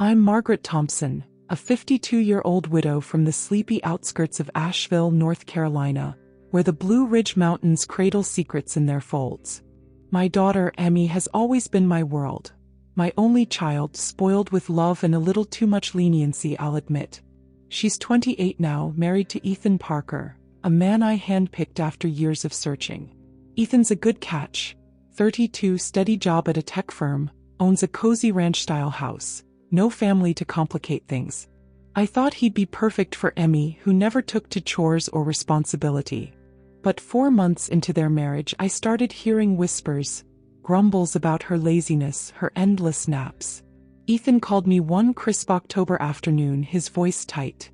I'm Margaret Thompson, a 52-year-old widow from the sleepy outskirts of Asheville, North Carolina, where the Blue Ridge Mountains cradle secrets in their folds. My daughter, Emmy, has always been my world. My only child, spoiled with love and a little too much leniency, I'll admit. She's 28 now, married to Ethan Parker, a man I handpicked after years of searching. Ethan's a good catch. 32, steady job at a tech firm, owns a cozy ranch-style house. No family to complicate things. I thought he'd be perfect for Emmy, who never took to chores or responsibility. But 4 months into their marriage, I started hearing whispers, grumbles about her laziness, her endless naps. Ethan called me one crisp October afternoon, his voice tight.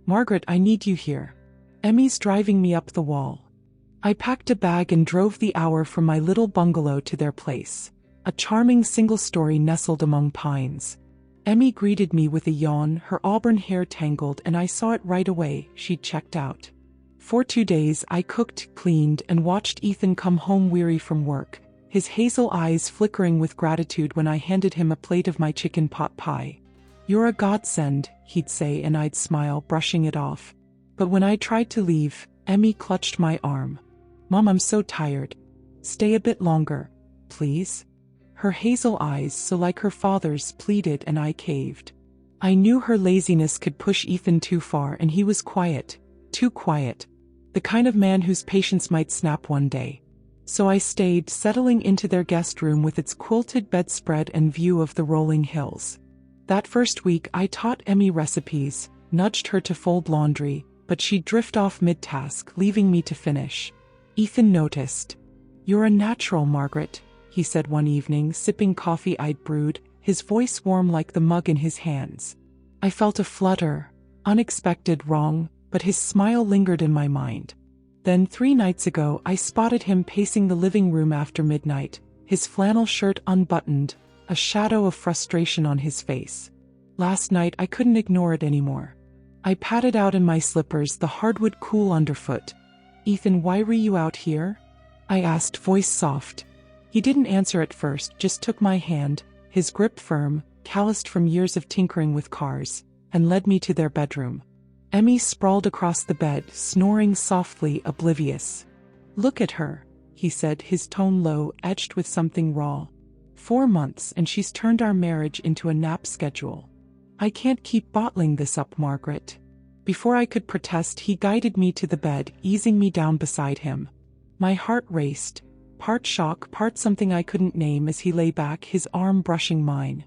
"Margaret, I need you here. Emmy's driving me up the wall." I packed a bag and drove the hour from my little bungalow to their place, a charming single-story nestled among pines. Emmy greeted me with a yawn, her auburn hair tangled, and I saw it right away, she'd checked out. For 2 days I cooked, cleaned, and watched Ethan come home weary from work, his hazel eyes flickering with gratitude when I handed him a plate of my chicken pot pie. "You're a godsend," he'd say, and I'd smile, brushing it off. But when I tried to leave, Emmy clutched my arm. "Mom, I'm so tired. Stay a bit longer, please." Her hazel eyes, so like her father's, pleaded, and I caved. I knew her laziness could push Ethan too far, and he was quiet, too quiet. The kind of man whose patience might snap one day. So I stayed, settling into their guest room with its quilted bedspread and view of the rolling hills. That first week I taught Emmy recipes, nudged her to fold laundry, but she'd drift off mid-task, leaving me to finish. Ethan noticed. "You're a natural, Margaret," he said one evening, sipping coffee I'd brewed, his voice warm like the mug in his hands. I felt a flutter, unexpected, wrong, but his smile lingered in my mind. Then 3 nights ago I spotted him pacing the living room after midnight, his flannel shirt unbuttoned, a shadow of frustration on his face. Last night I couldn't ignore it anymore. I padded out in my slippers, the hardwood cool underfoot. "Ethan, why were you out here?" I asked, voice soft. He didn't answer at first, just took my hand, his grip firm, calloused from years of tinkering with cars, and led me to their bedroom. Emmy sprawled across the bed, snoring softly, oblivious. "Look at her," he said, his tone low, edged with something raw. 4 months, and she's turned our marriage into a nap schedule. "I can't keep bottling this up, Margaret." Before I could protest, he guided me to the bed, easing me down beside him. My heart raced. Part shock, part something I couldn't name, as he lay back, his arm brushing mine.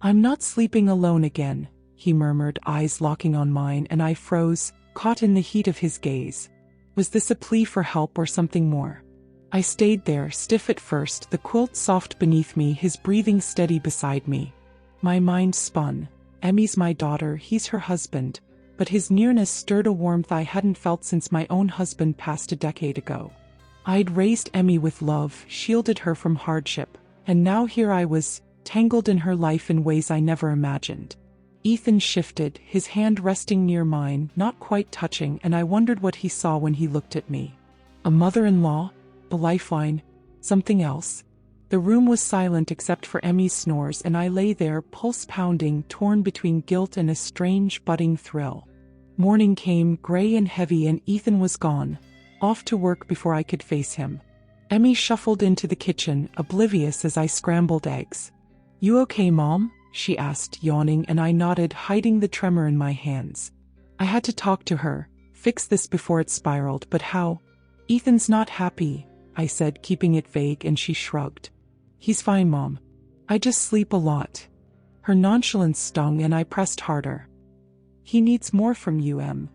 "I'm not sleeping alone again," he murmured, eyes locking on mine, and I froze, caught in the heat of his gaze. Was this a plea for help or something more? I stayed there, stiff at first, the quilt soft beneath me, his breathing steady beside me. My mind spun. Emmy's my daughter, he's her husband, but his nearness stirred a warmth I hadn't felt since my own husband passed a decade ago. I'd raised Emmy with love, shielded her from hardship, and now here I was, tangled in her life in ways I never imagined. Ethan shifted, his hand resting near mine, not quite touching, and I wondered what he saw when he looked at me. A mother-in-law? A lifeline? Something else? The room was silent except for Emmy's snores, and I lay there, pulse pounding, torn between guilt and a strange, budding thrill. Morning came, gray and heavy, and Ethan was gone. Off to work before I could face him. Emmy shuffled into the kitchen, oblivious as I scrambled eggs. "You okay, Mom?" she asked, yawning, and I nodded, hiding the tremor in my hands. I had to talk to her, fix this before it spiraled, but how? "Ethan's not happy," I said, keeping it vague, and she shrugged. "He's fine, Mom. I just sleep a lot." Her nonchalance stung, and I pressed harder. "He needs more from you, Em."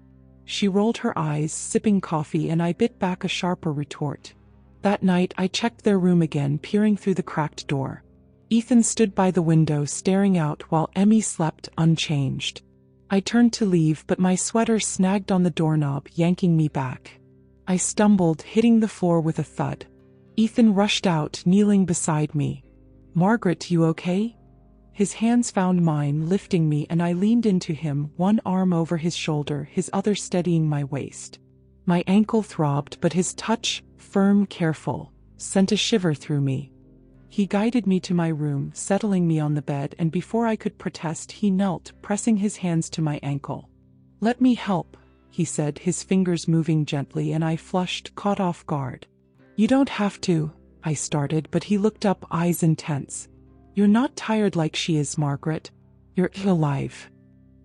She rolled her eyes, sipping coffee, and I bit back a sharper retort. That night I checked their room again, peering through the cracked door. Ethan stood by the window, staring out, while Emmy slept, unchanged. I turned to leave, but my sweater snagged on the doorknob, yanking me back. I stumbled, hitting the floor with a thud. Ethan rushed out, kneeling beside me. "Margaret, you okay?" His hands found mine, lifting me, and I leaned into him, one arm over his shoulder, his other steadying my waist. My ankle throbbed, but his touch, firm, careful, sent a shiver through me. He guided me to my room, settling me on the bed, and before I could protest, he knelt, pressing his hands to my ankle. "Let me help," he said, his fingers moving gently, and I flushed, caught off guard. "You don't have to," I started, but he looked up, eyes intense. "You're not tired like she is, Margaret. You're alive."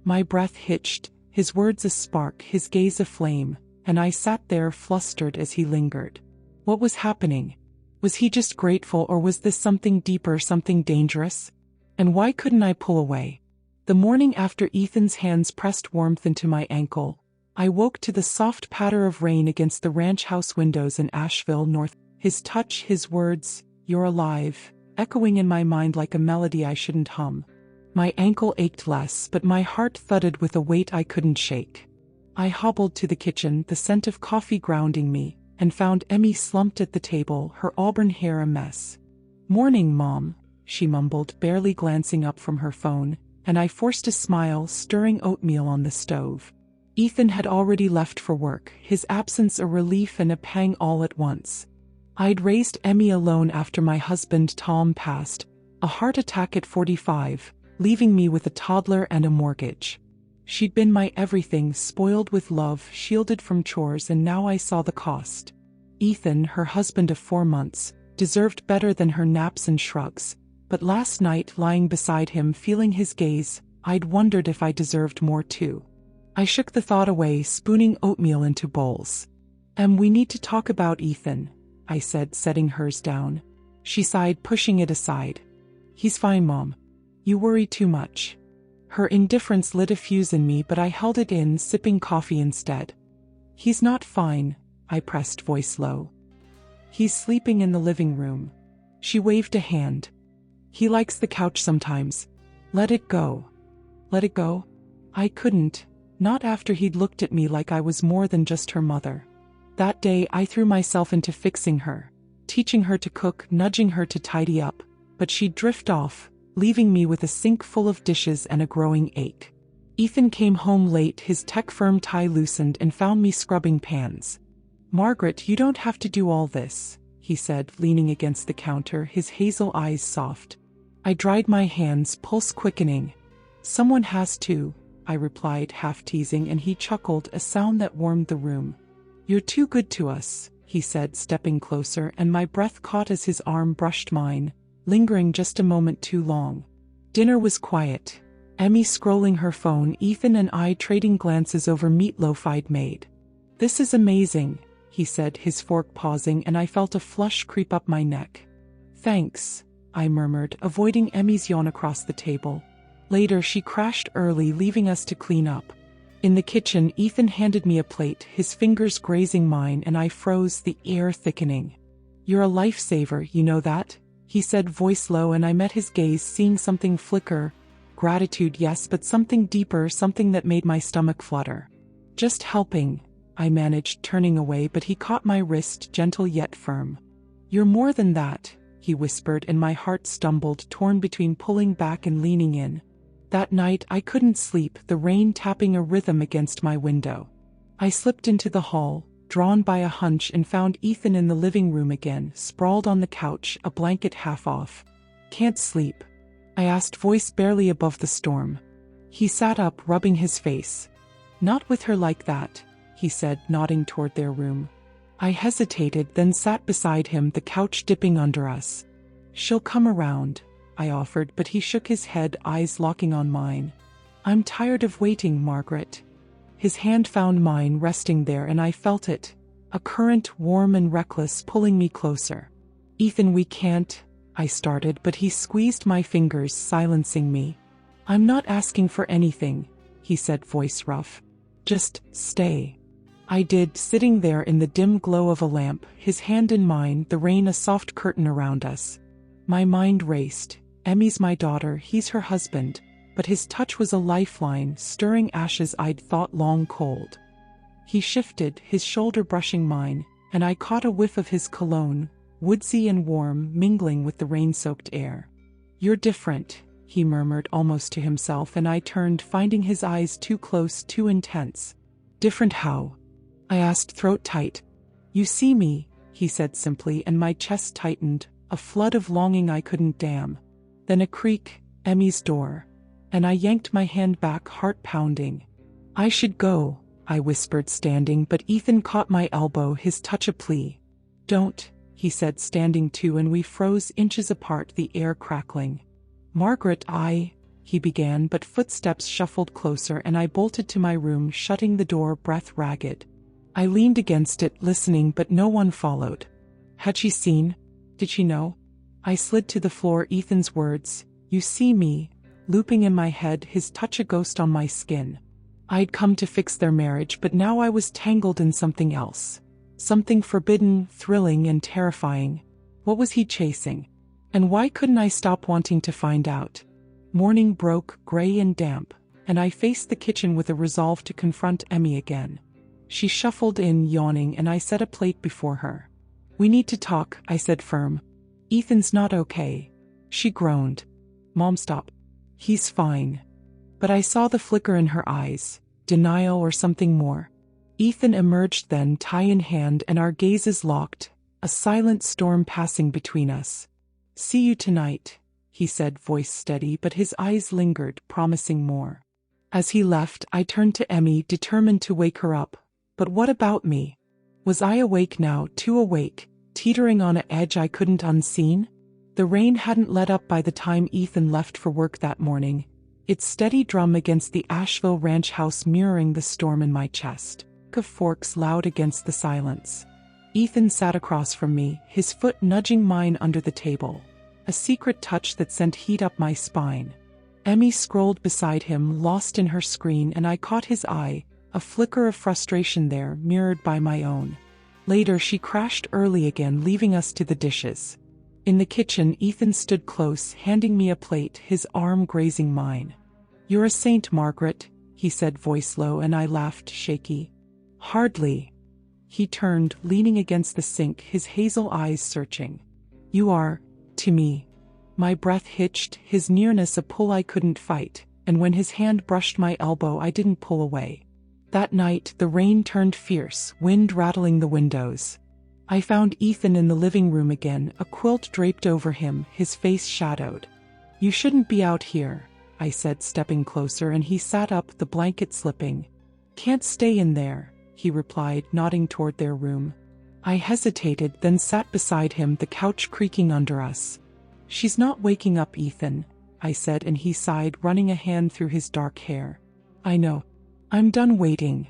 My breath hitched, his words a spark, his gaze aflame, and I sat there flustered as he lingered. What was happening? Was he just grateful, or was this something deeper, something dangerous? And why couldn't I pull away? The morning after Ethan's hands pressed warmth into my ankle, I woke to the soft patter of rain against the ranch house windows in Asheville, North. His touch, his words, "You're alive," echoing in my mind like a melody I shouldn't hum. My ankle ached less, but my heart thudded with a weight I couldn't shake. I hobbled to the kitchen, the scent of coffee grounding me, and found Emmy slumped at the table, her auburn hair a mess. "Morning, Mom," she mumbled, barely glancing up from her phone, and I forced a smile, stirring oatmeal on the stove. Ethan had already left for work, his absence a relief and a pang all at once. I'd raised Emmy alone after my husband Tom passed, a heart attack at 45, leaving me with a toddler and a mortgage. She'd been my everything, spoiled with love, shielded from chores, and now I saw the cost. Ethan, her husband of 4 months, deserved better than her naps and shrugs, but last night, lying beside him, feeling his gaze, I'd wondered if I deserved more too. I shook the thought away, spooning oatmeal into bowls. We need to talk about Ethan," I said, setting hers down. She sighed, pushing it aside. "He's fine, Mom. You worry too much." Her indifference lit a fuse in me, but I held it in, sipping coffee instead. "He's not fine," I pressed, voice low. "He's sleeping in the living room." She waved a hand. "He likes the couch sometimes. Let it go." Let it go? I couldn't, not after he'd looked at me like I was more than just her mother. That day I threw myself into fixing her, teaching her to cook, nudging her to tidy up, but she'd drift off, leaving me with a sink full of dishes and a growing ache. Ethan came home late, his tech firm tie loosened, and found me scrubbing pans. "Margaret, you don't have to do all this," he said, leaning against the counter, his hazel eyes soft. I dried my hands, pulse quickening. "Someone has to," I replied, half teasing, and he chuckled, a sound that warmed the room. "You're too good to us," he said, stepping closer, and my breath caught as his arm brushed mine, lingering just a moment too long. Dinner was quiet. Emmy scrolling her phone, Ethan and I trading glances over meatloaf I'd made. "This is amazing," he said, his fork pausing, and I felt a flush creep up my neck. "Thanks," I murmured, avoiding Emmy's yawn across the table. Later she crashed early, leaving us to clean up. In the kitchen, Ethan handed me a plate, his fingers grazing mine, and I froze, the air thickening. "You're a lifesaver, you know that?" he said, voice low, and I met his gaze, seeing something flicker. Gratitude, yes, but something deeper, something that made my stomach flutter. "Just helping," I managed, turning away, but he caught my wrist, gentle yet firm. "You're more than that," he whispered, and my heart stumbled, torn between pulling back and leaning in. That night I couldn't sleep, the rain tapping a rhythm against my window. I slipped into the hall, drawn by a hunch, and found Ethan in the living room again, sprawled on the couch, a blanket half off. "Can't sleep?" I asked, voice barely above the storm. He sat up, rubbing his face. "Not with her like that," he said, nodding toward their room. I hesitated, then sat beside him, the couch dipping under us. "She'll come around," I offered, but he shook his head, eyes locking on mine. "I'm tired of waiting, Margaret." His hand found mine, resting there, and I felt it, a current, warm and reckless, pulling me closer. "Ethan, we can't," I started, but he squeezed my fingers, silencing me. "I'm not asking for anything," he said, voice rough. "Just stay." I did, sitting there in the dim glow of a lamp, his hand in mine, the rain a soft curtain around us. My mind raced. Emmy's my daughter, he's her husband, but his touch was a lifeline, stirring ashes I'd thought long cold. He shifted, his shoulder brushing mine, and I caught a whiff of his cologne, woodsy and warm, mingling with the rain-soaked air. "You're different," he murmured almost to himself, and I turned, finding his eyes too close, too intense. "Different how?" I asked, throat tight. "You see me," he said simply, and my chest tightened, a flood of longing I couldn't dam. Then a creak, Emmy's door. And I yanked my hand back, heart pounding. I should go, I whispered standing, but Ethan caught my elbow, his touch a plea. Don't, he said standing too, and we froze inches apart, the air crackling. Margaret, he began, but footsteps shuffled closer and I bolted to my room, shutting the door, breath ragged. I leaned against it, listening, but no one followed. Had she seen? Did she know? I slid to the floor, Ethan's words, "You see me," looping in my head, his touch a ghost on my skin. I'd come to fix their marriage, but now I was tangled in something else. Something forbidden, thrilling, and terrifying. What was he chasing? And why couldn't I stop wanting to find out? Morning broke, gray and damp, and I faced the kitchen with a resolve to confront Emmy again. She shuffled in, yawning, and I set a plate before her. "We need to talk," I said firm. "Ethan's not okay." She groaned. "Mom, stop. He's fine." But I saw the flicker in her eyes, denial or something more. Ethan emerged then, tie in hand, and our gazes locked, a silent storm passing between us. "See you tonight," he said, voice steady, but his eyes lingered, promising more. As he left, I turned to Emmy, determined to wake her up. But what about me? Was I awake now, too awake, teetering on an edge I couldn't unseen? The rain hadn't let up by the time Ethan left for work that morning, its steady drum against the Asheville ranch house mirroring the storm in my chest. Of forks loud against the silence. Ethan sat across from me, his foot nudging mine under the table, a secret touch that sent heat up my spine. Emmy scrolled beside him, lost in her screen, and I caught his eye, a flicker of frustration there, mirrored by my own. Later she crashed early again, leaving us to the dishes. In the kitchen, Ethan stood close, handing me a plate, his arm grazing mine. "You're a saint, Margaret," he said, voice low, and I laughed, shaky. "Hardly." He turned, leaning against the sink, his hazel eyes searching. "You are, to me." My breath hitched, his nearness a pull I couldn't fight, and when his hand brushed my elbow I didn't pull away. That night, the rain turned fierce, wind rattling the windows. I found Ethan in the living room again, a quilt draped over him, his face shadowed. "You shouldn't be out here," I said, stepping closer, and he sat up, the blanket slipping. "Can't stay in there," he replied, nodding toward their room. I hesitated, then sat beside him, the couch creaking under us. "She's not waking up, Ethan," I said, and he sighed, running a hand through his dark hair. "I know. I'm done waiting."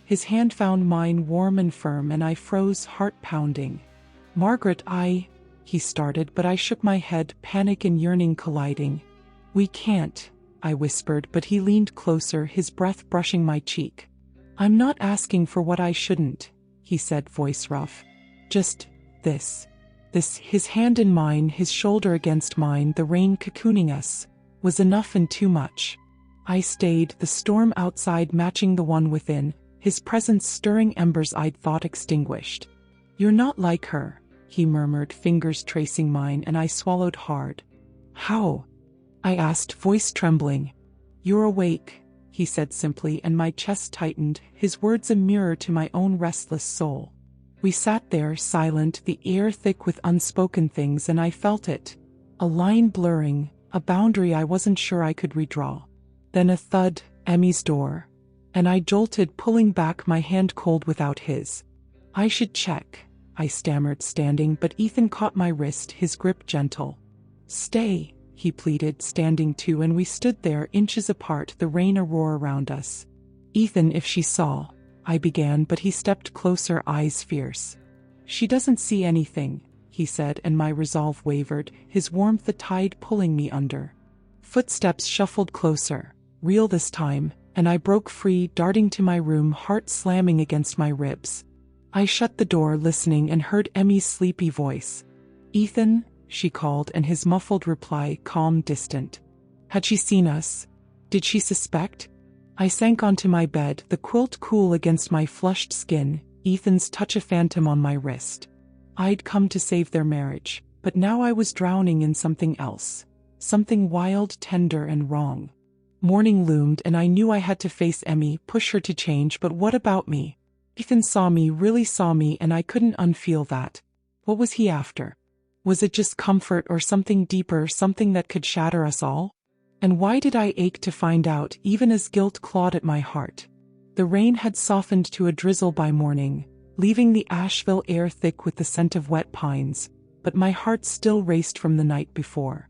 His hand found mine, warm and firm, and I froze, heart pounding. "Margaret, he started, but I shook my head, panic and yearning colliding. "We can't," I whispered, but he leaned closer, his breath brushing my cheek. "I'm not asking for what I shouldn't," he said, voice rough. "Just this." His hand in mine, his shoulder against mine, the rain cocooning us, was enough and too much. I stayed, the storm outside matching the one within, his presence stirring embers I'd thought extinguished. "You're not like her," he murmured, fingers tracing mine, and I swallowed hard. "How?" I asked, voice trembling. "You're awake," he said simply, and my chest tightened, his words a mirror to my own restless soul. We sat there, silent, the air thick with unspoken things, and I felt it. A line blurring, a boundary I wasn't sure I could redraw. Then a thud, Emmy's door. And I jolted, pulling back, my hand cold without his. "I should check," I stammered, standing, but Ethan caught my wrist, his grip gentle. "Stay," he pleaded, standing too, and we stood there, inches apart, the rain a roar around us. "Ethan, if she saw," I began, but he stepped closer, eyes fierce. "She doesn't see anything," he said, and my resolve wavered, his warmth a tide pulling me under. Footsteps shuffled closer, real this time, and I broke free, darting to my room, heart slamming against my ribs. I shut the door, listening, and heard Emmy's sleepy voice. "Ethan," she called, and his muffled reply, calm, distant. Had she seen us? Did she suspect? I sank onto my bed, the quilt cool against my flushed skin, Ethan's touch a phantom on my wrist. I'd come to save their marriage, but now I was drowning in something else. Something wild, tender, and wrong. Morning loomed, and I knew I had to face Emmy, push her to change, but what about me? Ethan saw me, really saw me, and I couldn't unfeel that. What was he after? Was it just comfort or something deeper, something that could shatter us all? And why did I ache to find out, even as guilt clawed at my heart? The rain had softened to a drizzle by morning, leaving the Asheville air thick with the scent of wet pines, but my heart still raced from the night before.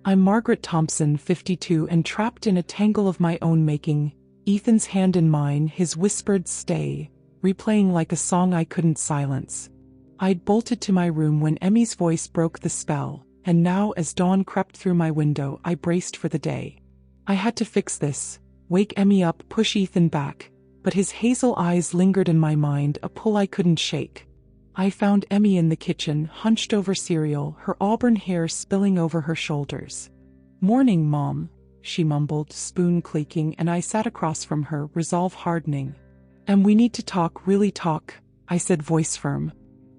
I'm Margaret Thompson, 52, and trapped in a tangle of my own making, Ethan's hand in mine, his whispered stay, replaying like a song I couldn't silence. I'd bolted to my room when Emmy's voice broke the spell, and now as dawn crept through my window I braced for the day. I had to fix this, wake Emmy up, push Ethan back, but his hazel eyes lingered in my mind, a pull I couldn't shake. I found Emmy in the kitchen, hunched over cereal, her auburn hair spilling over her shoulders. "Morning, Mom," she mumbled, spoon clicking, and I sat across from her, resolve hardening. "And we need to talk, really talk," I said, voice firm.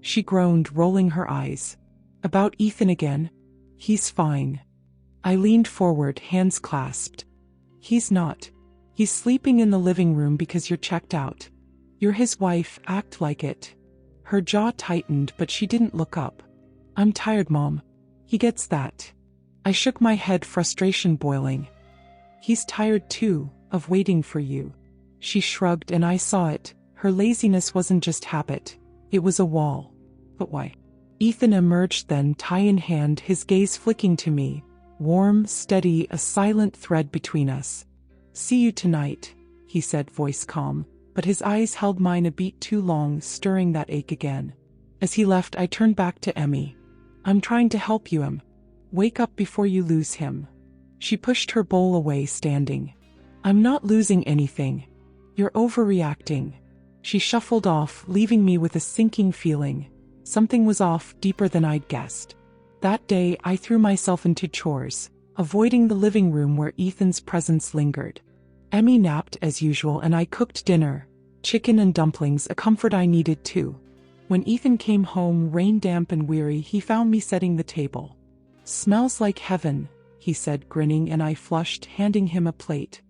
She groaned, rolling her eyes. "About Ethan again?" "He's fine." I leaned forward, hands clasped. "He's not. He's sleeping in the living room because you're checked out. You're his wife, act like it." Her jaw tightened, but she didn't look up. "I'm tired, Mom. He gets that." I shook my head, frustration boiling. "He's tired too, of waiting for you." She shrugged, and I saw it. Her laziness wasn't just habit. It was a wall. "But why?" Ethan emerged then, tie in hand, his gaze flicking to me. Warm, steady, a silent thread between us. "See you tonight," he said, voice calm, but his eyes held mine a beat too long, stirring that ache again. As he left, I turned back to Emmy. "I'm trying to help you, Em. Wake up before you lose him." She pushed her bowl away, standing. "I'm not losing anything. You're overreacting." She shuffled off, leaving me with a sinking feeling. Something was off, deeper than I'd guessed. That day, I threw myself into chores, avoiding the living room where Ethan's presence lingered. Emmy napped as usual, and I cooked dinner, chicken and dumplings, a comfort I needed too. When Ethan came home, rain-damp and weary, he found me setting the table. "Smells like heaven," he said, grinning, and I flushed, handing him a plate.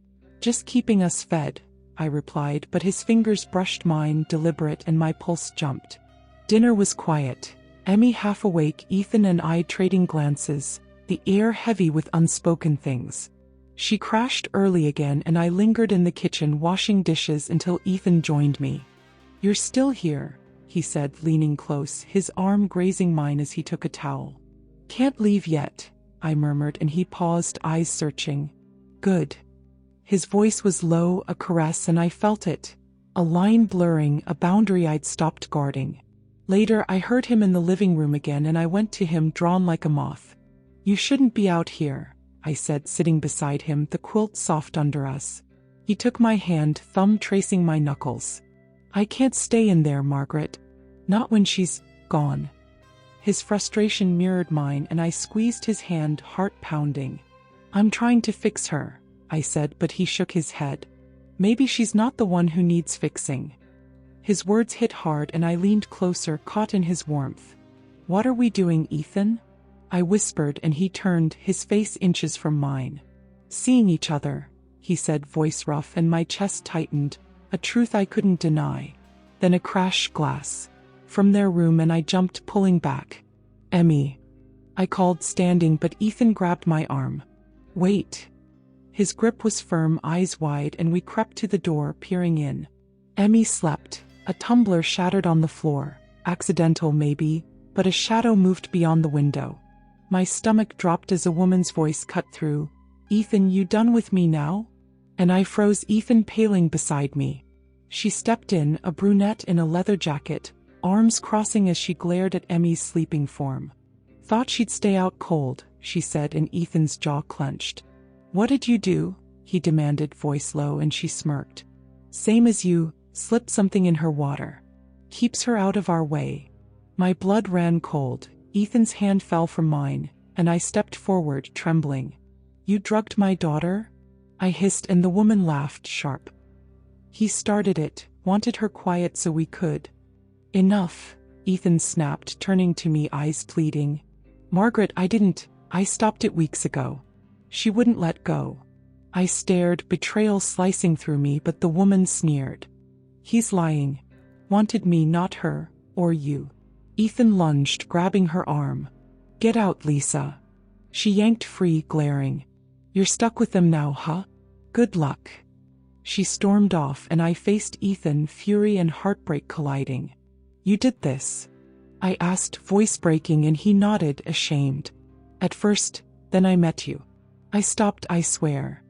"Just keeping us fed," I replied, but his fingers brushed mine, deliberate, and my pulse jumped. Dinner was quiet. Emmy half awake, Ethan and I trading glances, the air heavy with unspoken things. She crashed early again, and I lingered in the kitchen washing dishes until Ethan joined me. "You're still here," he said, leaning close, his arm grazing mine as he took a towel. "Can't leave yet," I murmured, and he paused, eyes searching. "Good." His voice was low, a caress, and I felt it. A line blurring, a boundary I'd stopped guarding. Later, I heard him in the living room again, and I went to him, drawn like a moth. "You shouldn't be out here," I said, sitting beside him, the quilt soft under us. He took my hand, thumb tracing my knuckles. "I can't stay in there, Margaret. Not when she's gone." His frustration mirrored mine, and I squeezed his hand, heart pounding. "I'm trying to fix her," I said, but he shook his head. "Maybe she's not the one who needs fixing." His words hit hard, and I leaned closer, caught in his warmth. "What are we doing, Ethan?" I whispered, and he turned, his face inches from mine. "Seeing each other," he said, voice rough, and my chest tightened, a truth I couldn't deny. Then a crash, glass from their room, and I jumped, pulling back. "Emmy," I called, standing, but Ethan grabbed my arm. "Wait." His grip was firm, eyes wide, and we crept to the door, peering in. Emmy slept. A tumbler shattered on the floor. Accidental, maybe, but a shadow moved beyond the window. My stomach dropped as a woman's voice cut through. "Ethan, you done with me now?" And I froze, Ethan paling beside me. She stepped in, a brunette in a leather jacket, arms crossing as she glared at Emmy's sleeping form. "Thought she'd stay out cold," she said, and Ethan's jaw clenched. "What did you do?" he demanded, voice low, and she smirked. "Same as you, slipped something in her water. Keeps her out of our way." My blood ran cold. Ethan's hand fell from mine, and I stepped forward, trembling. "You drugged my daughter?" I hissed, and the woman laughed, sharp. "He started it, wanted her quiet so we could." "Enough," Ethan snapped, turning to me, eyes pleading. "Margaret, I stopped it weeks ago." She wouldn't let go. I stared, betrayal slicing through me, but the woman sneered. "He's lying. Wanted me, not her, or you." Ethan lunged, grabbing her arm. Get out, Lisa. She yanked free, glaring. You're stuck with them now, huh? Good luck. She stormed off and I faced Ethan, fury and heartbreak colliding. You did this? I asked, voice breaking, and he nodded, ashamed. At first, then I met you. I stopped, I swear.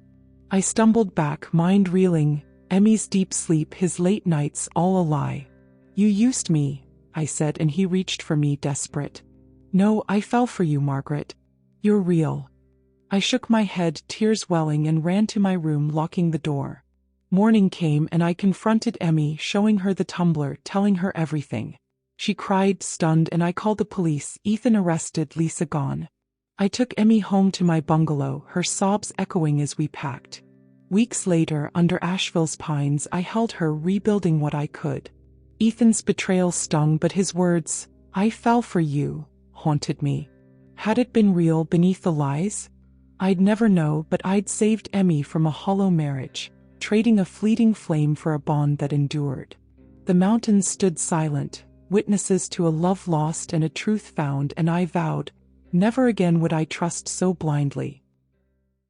I stumbled back, mind reeling, Emmy's deep sleep, his late nights, all a lie. You used me, I said, and he reached for me, desperate. No, I fell for you, Margaret. You're real. I shook my head, tears welling, and ran to my room, locking the door. Morning came and I confronted Emmy, showing her the tumbler, telling her everything. She cried, stunned, and I called the police. Ethan arrested, Lisa gone. I took Emmy home to my bungalow, her sobs echoing as we packed. Weeks later, under Asheville's pines, I held her, rebuilding what I could. Ethan's betrayal stung, but his words, "I fell for you," haunted me. Had it been real beneath the lies? I'd never know, but I'd saved Emmy from a hollow marriage, trading a fleeting flame for a bond that endured. The mountains stood silent, witnesses to a love lost and a truth found, and I vowed, never again would I trust so blindly.